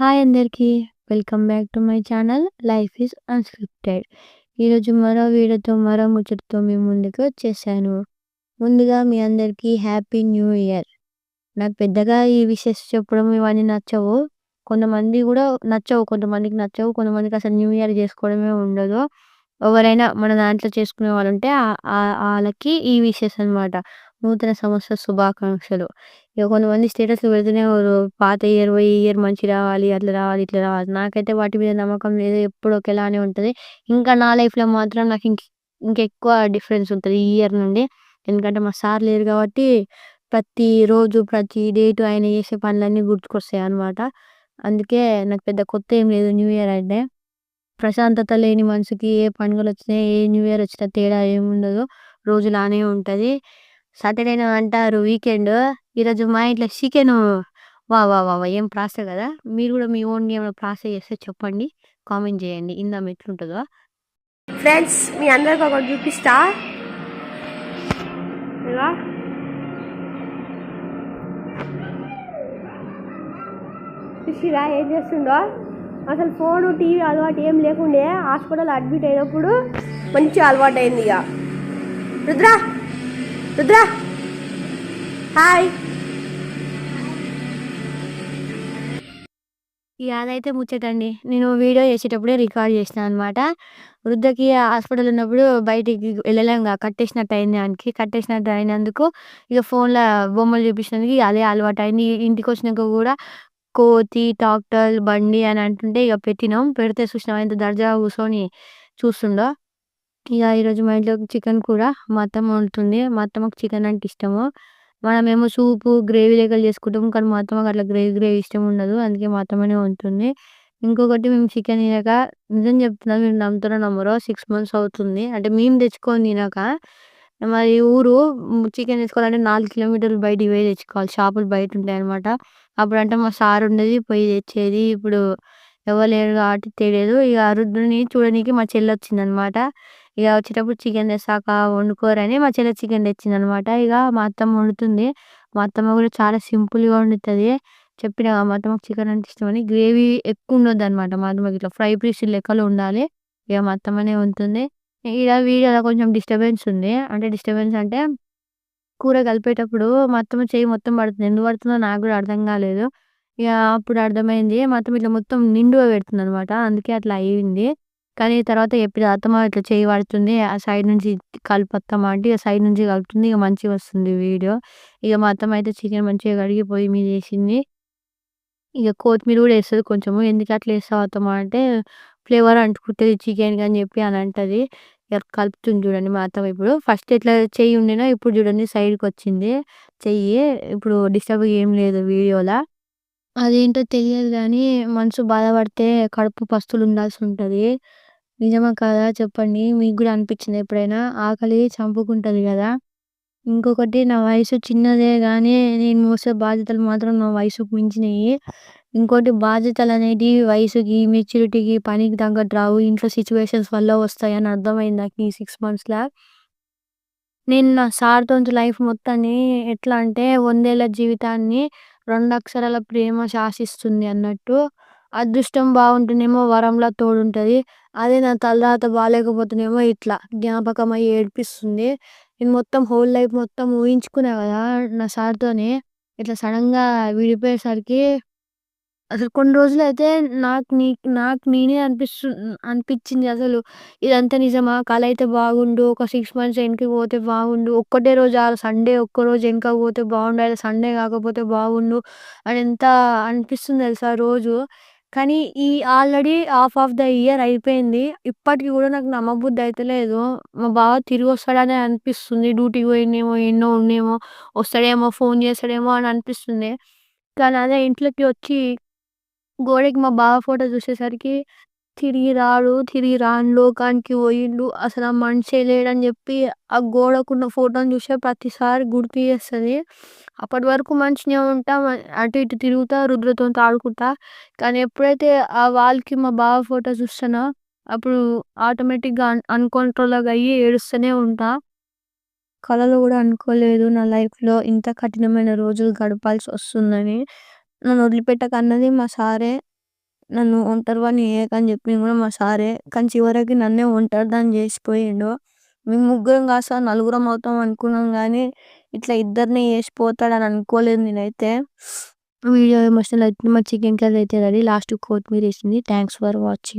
Hi అందరికీ. Welcome back to my channel 'life is unscripted'. ఈరోజు మరో వీడియోతో, మరో ముచ్చటతో మీ ముందుకు వచ్చేసాను. ముందుగా మీ అందరికీ హ్యాపీ న్యూ ఇయర్. నాకు పెద్దగా ఈ విషెస్ చెప్పడం ఇవన్నీ నచ్చవు. కొంతమందికి నచ్చవు. కొంతమందికి అసలు న్యూ ఇయర్ చేసుకోవడమే ఉండదు. ఎవరైనా మన దాంట్లో చేసుకునే వాళ్ళుంటే ఆళ్ళకి ఈ విషెస్ అనమాట. నూతన సంవత్సర శుభాకాంక్షలు. ఇగ కొంతమంది స్టేటస్‌లు పెడుతూనే పాత ఇయర్ పోయి, ఈ ఇయర్ మంచిగా రావాలి, అట్లా రావాలి, ఇట్లా రావాలి. నాకైతే వాటి మీద నమ్మకం లేదు. ఎప్పుడు ఒకేలానే ఉంటది. ఇంకా నా లైఫ్‌లో మాత్రం నాకు ఇంకెక్కువ డిఫరెన్స్ ఉంటది ఈ ఇయర్ నుండి. ఎందుకంటే మా సార్ లేరు కాబట్టి ప్రతిరోజు, ప్రతి డేటు ఆయన చేసే పనులన్నీ గుర్తుకొస్తాయన్నమాట. అందుకే నాకు పెద్ద కొత్త ఏం లేదు న్యూ ఇయర్ అంటే. ప్రశాంతత లేని మనసుకి ఏ పండుగలొచ్చినా, ఏ న్యూ ఇయర్ వచ్చినా తేడా ఏముండదు. రోజులానే ఉంటది. సాటర్‌డేనో అంటారు వీకెండు. ఈరోజు మా ఇంట్లో చికెను. వాహ్! వాహ్! వాహ్! వాహ్! ఏం ప్రాస గదా! మీరు గూడా మీ ఓన్‌గా ఏమైనా ప్రాస చేస్తే చెప్పండి. కామెంట్ జేయండి. ఇందాం ఎట్లుంటదో. ఫ్రెండ్స్ మీ అందరికి ఒకటి చూపిస్తా. ఇగో చూసిరా ఏం చేస్తుండో. అసలు ఫోను టీవీ అలవాటు ఏం లేకుండే హాస్పిటల్ అడ్మిట్ అయినప్పుడు మంచిగా అలవాటు అయింది. ఇక రుద్రా రుద్రా హాయ్. ఇగ అదైతే ముచ్చటండి. నేను వీడియో చేసేటప్పుడే రికార్డ్ చేసినా అనమాట. వృద్ధకి హాస్పిటల్ ఉన్నప్పుడు బయటికి వెళ్ళలేంగా కట్టేసినట్టు అయింది ఆనికి. కట్టేసినట్టు అయినందుకు ఇగ ఫోన్‌ల బొమ్మలు చూపించినందుకు ఇగ అదే అలవాటయింది. ఇంటికొచ్చినాక గూడా కోతి, టాక్టర్, బండి అని అంటుంటే ఇగ పెట్టినాం. పెడితే చూసినావా ఎంత దర్జాగా కూసోని చూస్తుండో. ఇగ ఈరోజు మా ఇంట్లో చికెన్ కూర మా అత్తమ్మ వండుతుంది. మా అత్తమ్మకి చికెన్ అంటే ఇష్టము. మనమేమో సూపు, గ్రేవీ లెక్కలు చేసుకుంటాం. కానీ మా అత్తమ్మకి అట్లా గ్రేవీ గ్రేవీ ఇష్టం ఉండదు. అందుకే మా అత్తమ్మనే వండుతుంది. ఇంకొకటి మేము చికెన్ తినక నిజం చెప్తున్నా మీరు నమ్ముతారో నమ్మరో 6 మంత్స్ అవుతుంది. అంటే మేము తెచ్చుకొని తినక మరి ఊరు చికెన్ తెచ్చుకోవాలంటే 4 కిలోమీటర్లు బయటికి పోయి తెచ్చుకోవాలి. షాపులు బయటుంటాయన్నమాట. అప్పుడంటే మా సార్ ఉండేది పోయి తెచ్చేది. ఇప్పుడు ఎవరు లేరు కాబట్టి తెలియదు. ఇగ రుద్రుని చూడనీకి మా చెల్లొచ్చిందనమాట. ఇగ వచ్చేటప్పుడు చికెన్ తెస్తాక వండుకోరని మా చెల్లి చికెన్ తెచ్చిందనమాట. ఇగ మా అత్తమ్మ వండుతుంది. మా అత్తమ్మ గూడా చాలా సింపుల్‌గా వండుతది. చెప్పినా మా అత్తమ్మకి చికెన్ అంటే ఇష్టమని. గ్రేవీ ఎక్కువ ఉండొద్దనమాట మా అత్తమ్మకి ఇట్లా ఫ్రై పీస్ లెక్కలో ఉండాలి. ఇగ మా అత్తమ్మనే వండుతుంది. ఈడ వీడియోలో కొంచెం డిస్టర్బెన్స్ ఉంది. అంటే డిస్టర్బెన్స్ అంటే కూర కలిపేటప్పుడు మా అత్తమ్మ చెయ్యి మొత్తం పడుతుంది. ఎందుకు పడుతుందో నాకు గూడా అర్థం కాలేదు. ఇగ అప్పుడు అర్థమైంది. మా అత్తమ్మ ఇట్లా మొత్తం నిండుగా పెడుతుందనమాట. అందుకే అట్లా అయింది. కానీ తర్వాత చెప్పిన అత్తమ్మ ఇట్లా చెయ్యి పడుతుంది. ఆ సైడ్ నుంచి కలుపు అత్తమ్మ అంటే ఇగ సైడ్ నుంచి కలుపుతుంది. ఇగ మంచిగా వస్తుంది వీడియో. ఇగ మా అత్తమ్మ అయితే చికెన్ మంచిగా కడిగి పొయ్యి మీద ఏసింది. ఇగ కొత్తిమీర గూడా ఏస్తది కొంచెము. ఎందుకు అట్లా ఏస్తావు అత్తమ్మ అంటే, ఫ్లేవర్ అంటుకుంటది చికెన్‌కి అని చెప్పి అని అంటది. ఇగ కలుపుతుంది చూడండి మా అత్తమ్మ ఇప్పుడు. ఫస్ట్ ఎట్లా చెయ్యి ఉండేనో ఇప్పుడు చూడండి సైడ్‌కొచ్చింది చెయ్యి. ఇప్పుడు డిస్టర్బ్‌గా ఏం లేదు వీడియోల. అదేంటో తెలియదు గానీ, మనసు బాధపడితే కడుపు పస్తులు ఉండాల్సుంటది. నిజమా కాదా చెప్పండి? మీకు గూడా అనిపిచ్చిందా ఎప్పుడైనా? ఆకలి చంపుకుంటది గదా! ఇంకొకటి నా వయసు చిన్నదే గానీ, నేను మోసే బాధ్యతలు మాత్రం నా వయసుకు మించినయి. ఇంకోటి బాధ్యతలనేటివి వయసుకి, మెచ్యూరిటీకి, పనికి తగ్గట్టు రావు. ఇంట్లో సిట్యుయేషన్స్ వల్ల వస్తాయని అర్థమైంది నాకు ఈ 6 మంత్స్‌ల. నేను నా సార్‌తోని లైఫ్ మొత్తాన్ని ఎట్లా అంటే, 100 ఏళ్ల జీవితాన్ని 2 అక్షరాల ప్రేమ శాసిస్తుంది అన్నట్టు. అదృష్టం బావుంటేనేమో వరంలా తోడుంటది. అదే నా తలరాత బాలేకపోతేనేమో ఇట్లా జ్ఞాపకమై ఏడిపిస్తుంది. నేను మొత్తం హోల్ లైఫ్ మొత్తం ఊహించుకున్నా గదా! నా సార్‌తోని. ఇట్లా సడెన్‌గా విడిపోయేసరికి అసలు కొన్ని రోజులైతే నాకు నేనే అనిపిచ్చింది అసలు. ఇదంతా నిజమా? కల అయితే బాగుండు. ఒక 6 మంత్స్ ఎనక్కి పోతే బాగుండు. ఒక్కటే రోజు ఆ సండే ఒక్కరోజు ఎనకకి పోతే బాగుండు. అది సండే కాకపోతే బాగుండు అని ఎంత అనిపిస్తుంది తెలుసా రోజు. కానీ ఈ already half of the year అయిపోయింది. ఇప్పటికి కూడా నాకు నమ్మబుద్ధి అయితలేదు. మా బావ తిరిగొస్తాడనే అనిపిస్తుంది. డ్యూటీకి పోయిండేమో, ఎన్నో ఉండేమో, వస్తాడేమో, ఫోన్ చేస్తాడేమో అని అనిపిస్తుంది. కానీ అదే ఇంట్లోకి వచ్చి గోడకి మా బావ ఫోటో చూసేసరికి తిరిగి రాడు, తిరిగి రాని లోకానికి పోయిండు. అసలు ఆ మనిషే లేడని చెప్పి ఆ గోడకున్న ఫోటోని చూసే ప్రతిసారి గుర్తు చేస్తది. అప్పటి వరకు మంచినే ఉంటా. అటు ఇటు తిరుగుతా, రుద్రతోనితో ఆడుకుంటా. కానీ ఎప్పుడైతే ఆ వాల్‌కి మా బావ ఫోటో చూస్తానో అప్పుడు ఆటోమేటిక్‌గా అన్‌కంట్రోల్‌గా అయ్యి ఏడుస్తూనే ఉంటా. కలలో కూడా అనుకోలేదు నా లైఫ్‌లో ఇంత కఠినమైన రోజులు గడపాల్సి వస్తుందని. నన్ను వదిలిపెట్టకన్నది మా సారే. నన్ను ఒంటరివాడిని చేయకని చెప్పింది కూడా మా సారే. కానీ చివరికి నన్నే ఒంటరిదాన్ని చేసిపోయిండు. మేము ముగ్గురం కాస్త నలుగురం అవుతాం అనుకున్నాం గానీ ఇట్లా ఇద్దరిని చేసిపోతాడని అనుకోలేదు నేనైతే. వీడియో ఎమోషనల్ అయితే మా చికెన్ కర్రీ అయితే రెడీ. లాస్ట్ కొత్తిమీర వేసింది. Thanks for watching.